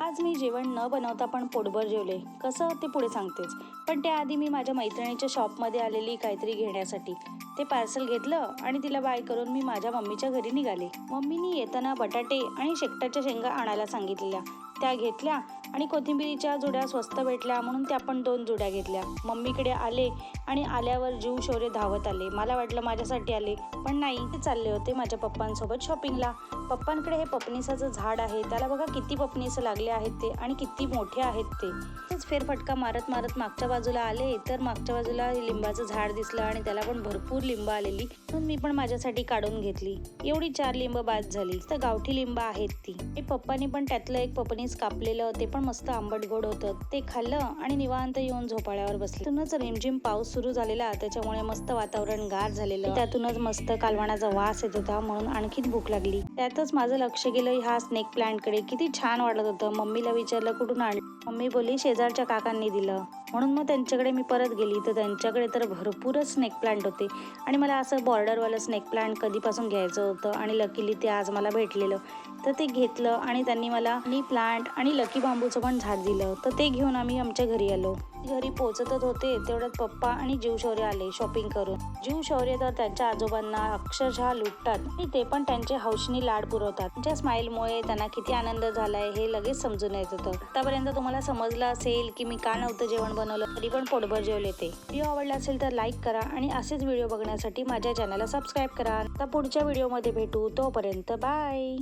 आज मी जेवण न बनवता पण पोटभर जेवले. कसं ते पुढे सांगतेच. पण त्याआधी मी माझ्या मैत्रिणीच्या शॉपमध्ये आलेली काहीतरी घेण्यासाठी ते पार्सल घेतलं आणि तिला बाय करून मी माझ्या मम्मीच्या घरी निघाले. मम्मीनी येताना बटाटे आणि शेकटाच्या शेंगा आणायला सांगितलेल्या. त्या घेतल्या आणि कोथिंबिरीच्या जुड्या स्वस्त भेटल्या म्हणून त्या पण 2 जुड्या घेतल्या. मम्मीकडे आले आणि आल्यावर जीव शौर्य धावत आले. मला वाटलं माझ्यासाठी आले, पण नाही, ते चालले होते माझ्या पप्पांसोबत शॉपिंगला. पप्पांकडे हे पपनीसाचं झाड आहे. त्याला बघा किती पपनीस लागले आहेत ते आणि किती मोठे आहेत ते. तेच फेरफटका मारत मारत मागच्या बाजूला आले तर मागच्या बाजूला लिंबाचं झाड दिसलं आणि त्याला पण भरपूर लिंब आलेली, म्हणून मी पण माझ्यासाठी काढून घेतली. एवढी 4 लिंब बाद झाली. तर गावठी लिंब आहेत ती. पप्पांनी पण त्यातलं एक पपनीस कापलेलं, ते पण मस्त आंबट गोड होतं. ते खाल्लं आणि निवांत येऊन झोपाळ्यावर बसले. त्यातूनच रिमझिम पाऊस सुरू झालेला, त्याच्यामुळे मस्त वातावरण गार झालेलं. त्यातूनच मस्त कालवणाचा वास येत होता, म्हणून आणखीन भूक लागली. त्यातच माझं लक्ष गेलं ह्या स्नेक प्लांटकडे. किती छान वाटत होतं. मम्मीला विचारलं कुठून आणलं. मम्मी बोलली शेजारच्या काकांनी दिलं. म्हणून मग त्यांच्याकडे मी परत गेली तर त्यांच्याकडे तर भरपूरच स्नेक प्लांट होते आणि मला असं बॉर्डरवालं स्नेक प्लांट कधीपासून घ्यायचं होतं आणि लकीली ते आज मला भेटलेलं. तर ते घेतलं आणि त्यांनी मला मनी प्लांट आणि लकी बांबूचं पण झाड दिलं. तर ते घेऊन आम्ही आमच्या घरी आलो. घरी पोहोचतच होते तेवढ्यात पप्पा आणि जीव शौर्य आले शॉपिंग करून. जीव शौर्य तर त्यांच्या आजोबांना अक्षरशः लुटतात आणि ते पण त्यांचे हौशीने लाड पुरवतात. त्यांच्या स्माईलमुळे त्यांना किती आनंद झालाय हे लगेच समजून येत होतं. आतापर्यंत तुम्हाला समजलं असेल की मी का नव्हतं जेवण बनवलं, तरी पण पोटभर जेवले ते. व्हिडिओ आवडला असेल तर लाईक करा आणि असेच व्हिडिओ बघण्यासाठी माझ्या चॅनलला सबस्क्राईब करा. आता पुढच्या व्हिडिओमध्ये भेटू. तोपर्यंत बाय.